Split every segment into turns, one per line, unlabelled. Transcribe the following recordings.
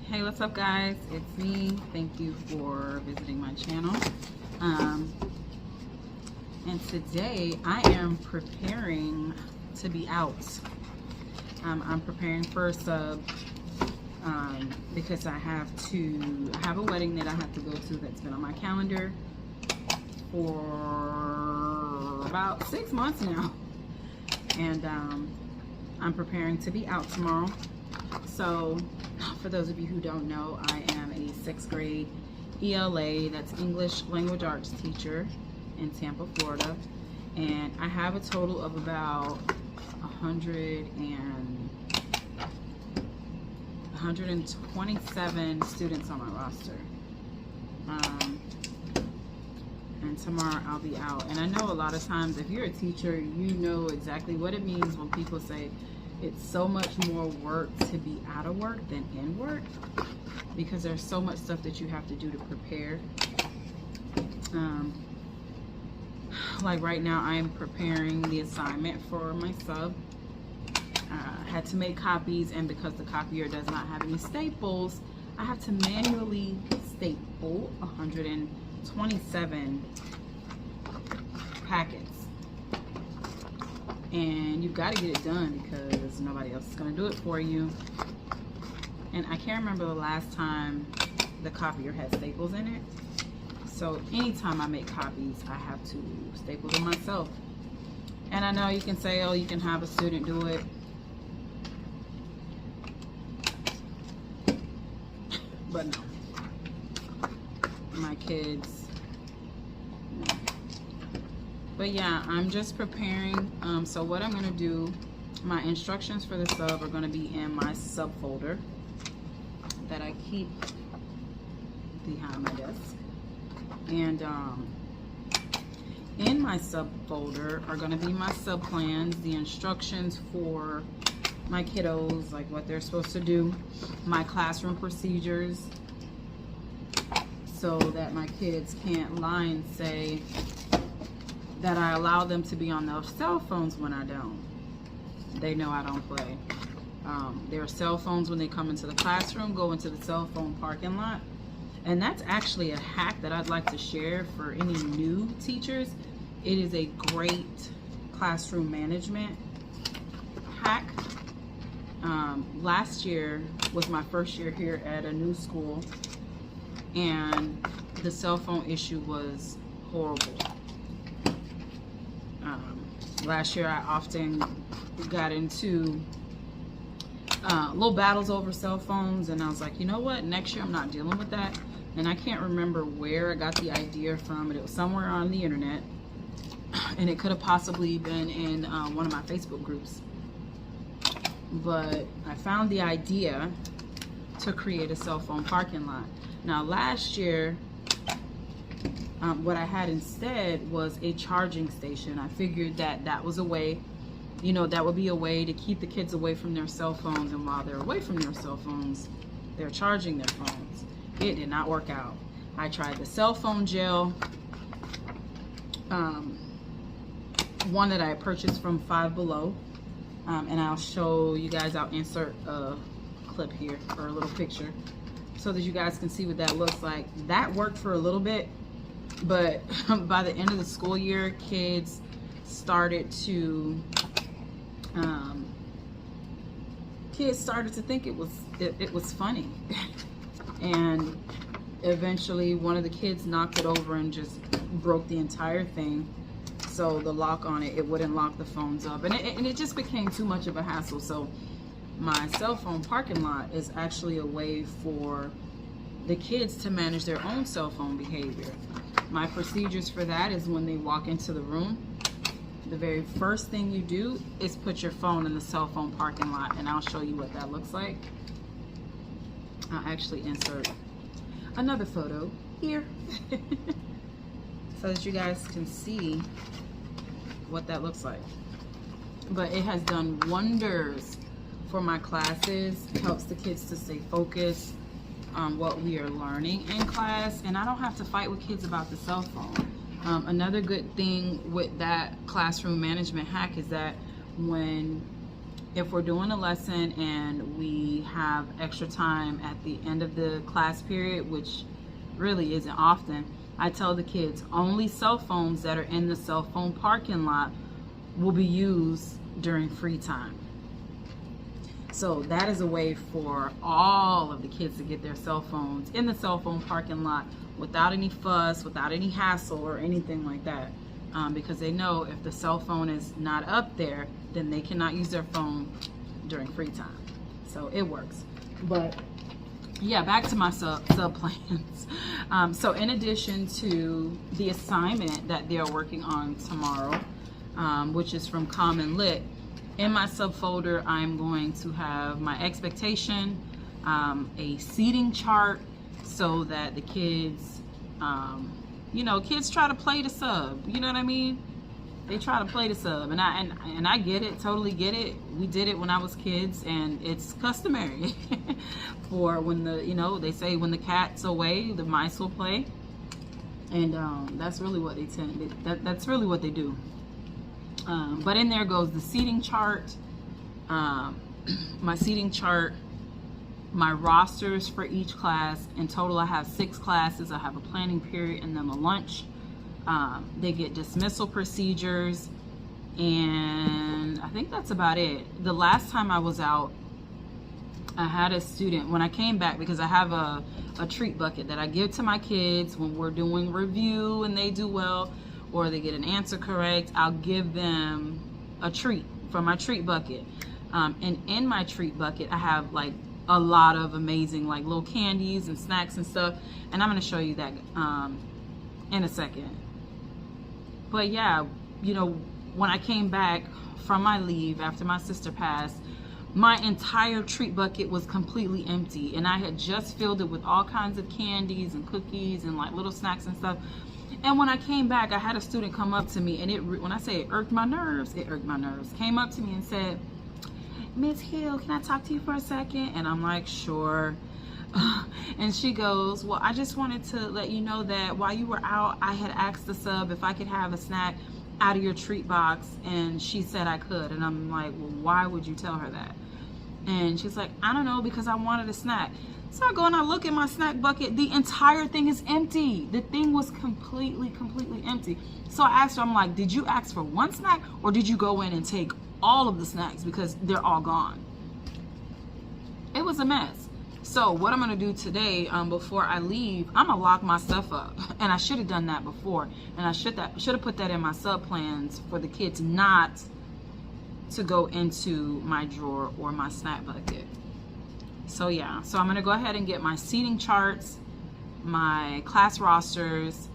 Hey, what's up guys? It's me. Thank you for visiting my channel. And today I am preparing to be out. I'm preparing for a sub because I have a wedding that I have to go to that's been on my calendar for about 6 months now. And I'm preparing to be out tomorrow. So for those of you who don't know, I am a 6th grade ELA, that's English Language Arts teacher in Tampa, Florida. And I have a total of about 127 students on my roster. And tomorrow I'll be out. And I know a lot of times if you're a teacher, you know exactly what it means when people say it's so much more work to be out of work than in work, because there's so much stuff that you have to do to prepare. Like right now I'm preparing the assignment for my sub. Had to make copies, and because the copier does not have any staples, I have to manually staple 127 packets. And you've got to get it done because nobody else is going to do it for you. And I can't remember the last time the copier had staples in it. So anytime I make copies, I have to staple them myself. And I know you can say, oh, you can have a student do it. But no. My kids. No. But yeah, I'm just preparing. So what I'm going to do, my instructions for the sub are going to be in my sub folder that I keep behind my desk. And in my sub folder are going to be my sub plans, the instructions for my kiddos, like what they're supposed to do, my classroom procedures, so that my kids can't lie and say that I allow them to be on their cell phones when I don't. They know I don't play. Their cell phones, when they come into the classroom, go into the cell phone parking lot. And that's actually a hack that I'd like to share for any new teachers. It is a great classroom management hack. Last year was my first year here at a new school, and the cell phone issue was horrible. Last year I often got into little battles over cell phones, and I was like, you know what, next year I'm not dealing with that. And I can't remember where I got the idea from. It was somewhere on the internet, and it could have possibly been in one of my Facebook groups. But I found the idea to create a cell phone parking lot. Now last year, what I had instead was a charging station. I figured that that was a way, you know, that would be a way to keep the kids away from their cell phones, and while they're away from their cell phones, they're charging their phones. It did not work out. I tried the cell phone gel, one that I purchased from Five Below, and I'll show you guys, I'll insert a clip here or a little picture so that you guys can see what that looks like. That worked for a little bit, but by the end of the school year, kids started to think it was funny. And eventually one of the kids knocked it over and just broke the entire thing. So the lock on it wouldn't lock the phones up, and it just became too much of a hassle. So my cell phone parking lot is actually a way for the kids to manage their own cell phone behavior. My procedures for that is when they walk into the room, the very first thing you do is put your phone in the cell phone parking lot, and I'll show you what that looks like. I'll actually insert another photo here so that you guys can see what that looks like. But it has done wonders for my classes. It helps the kids to stay focused on what we are learning in class, and I don't have to fight with kids about the cell phone. Another good thing with that classroom management hack is that when if we're doing a lesson and we have extra time at the end of the class period, which really isn't often, I tell the kids only cell phones that are in the cell phone parking lot will be used during free time. So that is a way for all of the kids to get their cell phones in the cell phone parking lot without any fuss, without any hassle or anything like that. Because they know if the cell phone is not up there, then they cannot use their phone during free time. So it works. But yeah, back to my sub plans. So in addition to the assignment that they're working on tomorrow, which is from Common Lit, in my subfolder, I'm going to have my expectation, a seating chart, so that the kids, you know, kids try to play the sub. You know what I mean? They try to play the sub, and I get it, totally get it. We did it when I was kids, and it's customary for when the, you know, they say when the cat's away, the mice will play, and that's really what they tend. That's really what they do. But in there goes the seating chart, my seating chart, my rosters for each class. In total, I have 6 classes. I have a planning period and then a lunch. They get dismissal procedures, and I think that's about it. The last time I was out, I had a student, when I came back, because I have a treat bucket that I give to my kids when we're doing review and they do well, or they get an answer correct, I'll give them a treat from my treat bucket. And in my treat bucket, I have like a lot of amazing like little candies and snacks and stuff. And I'm gonna show you that in a second. But yeah, you know, when I came back from my leave after my sister passed, my entire treat bucket was completely empty. And I had just filled it with all kinds of candies and cookies and like little snacks and stuff. And when I came back, I had a student come up to me, and when I say it irked my nerves, it irked my nerves. Came up to me and said, "Ms. Hill, can I talk to you for a second?" And I'm like, "Sure." And she goes, "Well, I just wanted to let you know that while you were out, I had asked the sub if I could have a snack out of your treat box, and she said I could." And I'm like, "Well, why would you tell her that?" And she's like, "I don't know, because I wanted a snack." So I go and I look at my snack bucket. The entire thing is empty. The thing was completely empty. So I asked her, I'm like, "Did you ask for one snack, or did you go in and take all of the snacks, because they're all gone?" It was a mess. So what I'm gonna do today, before I leave, I'm gonna lock my stuff up. And I should have done that before. And I should have put that in my sub plans for the kids not to go into my drawer or my snack bucket. So yeah, so I'm gonna go ahead and get my seating charts, my class rosters,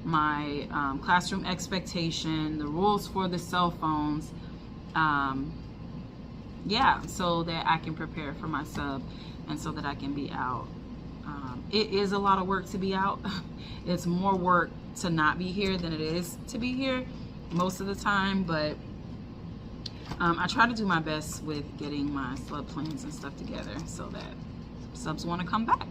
my classroom expectation, the rules for the cell phones, yeah, so that I can prepare for my sub and so that I can be out. It is a lot of work to be out. It's more work to not be here than it is to be here most of the time, but I try to do my best with getting my sub plans and stuff together so that subs want to come back.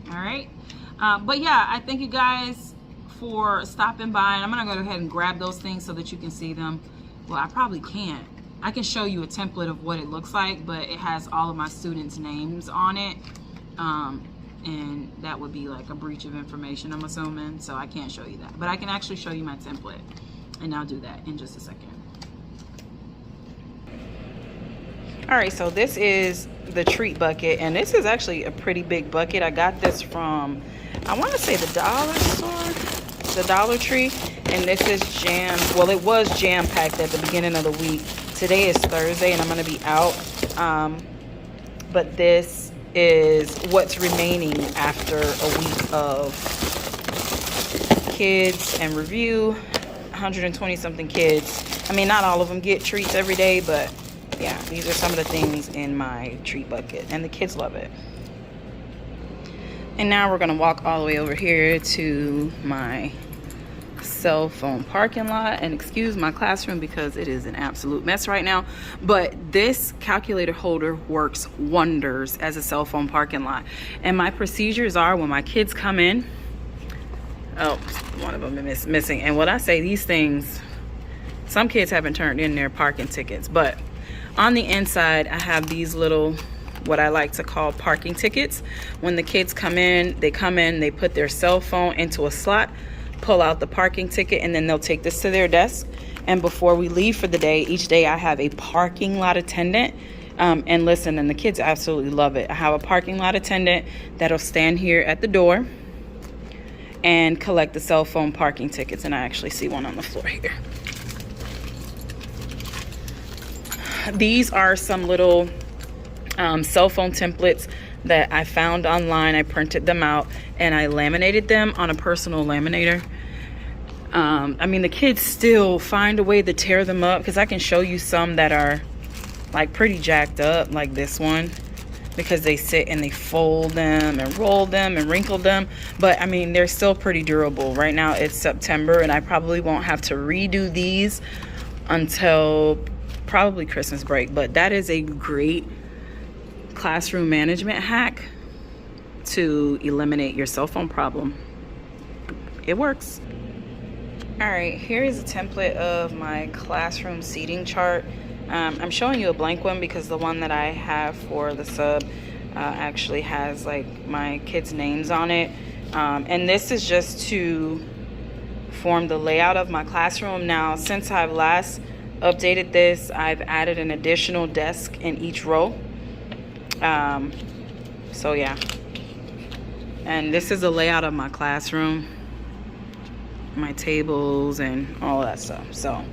All right. But yeah, I thank you guys for stopping by. And I'm going to go ahead and grab those things so that you can see them. Well, I probably can't. I can show you a template of what it looks like, but it has all of my students' names on it. And that would be like a breach of information, I'm assuming. So I can't show you that. But I can actually show you my template. And I'll do that in just a second. All right, so this is the treat bucket, and this is actually a pretty big bucket. I got this from, I want to say the dollar store, the Dollar Tree, and this is well, it was jam-packed at the beginning of the week. Today is Thursday, and I'm going to be out, but this is what's remaining after a week of kids and review. 120-something kids. I mean, not all of them get treats every day, but yeah, these are some of the things in my treat bucket, and the kids love it. And now we're gonna walk all the way over here to my cell phone parking lot, and excuse my classroom because it is an absolute mess right now, but this calculator holder works wonders as a cell phone parking lot. And my procedures are, when my kids come in, oh, one of them is missing. And when I say these things, some kids haven't turned in their parking tickets, but on the inside, I have these little, what I like to call parking tickets. When the kids come in, they put their cell phone into a slot, pull out the parking ticket, and then they'll take this to their desk. And before we leave for the day, each day I have a parking lot attendant. And listen, and the kids absolutely love it. I have a parking lot attendant that'll stand here at the door and collect the cell phone parking tickets. And I actually see one on the floor here. These are some little cell phone templates that I found online. I printed them out and I laminated them on a personal laminator. I mean, the kids still find a way to tear them up, because I can show you some that are like pretty jacked up, like this one, because they sit and they fold them and roll them and wrinkle them. But I mean, they're still pretty durable. Right now it's September and I probably won't have to redo these until probably Christmas break. But that is a great classroom management hack to eliminate your cell phone problem. It works. All right, here is a template of my classroom seating chart. I'm showing you a blank one because the one that I have for the sub actually has like my kids' names on it. And this is just to form the layout of my classroom. Now, since I've last updated this, I've added an additional desk in each row. So yeah. And this is the layout of my classroom, my tables and all that stuff. So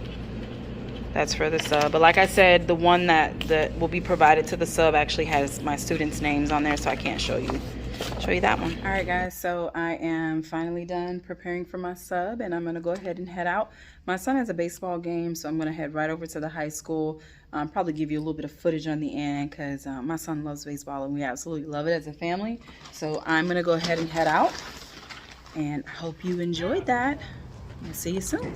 that's for the sub. But like I said, the one that will be provided to the sub actually has my students' names on there, so I can't show you that one. All right, guys, so I am finally done preparing for my sub, and I'm gonna go ahead and head out. My son has a baseball game, so I'm gonna head right over to the high school. Probably give you a little bit of footage on the end, because my son loves baseball and we absolutely love it as a family. So I'm gonna go ahead and head out, and I hope you enjoyed that. I'll see you soon.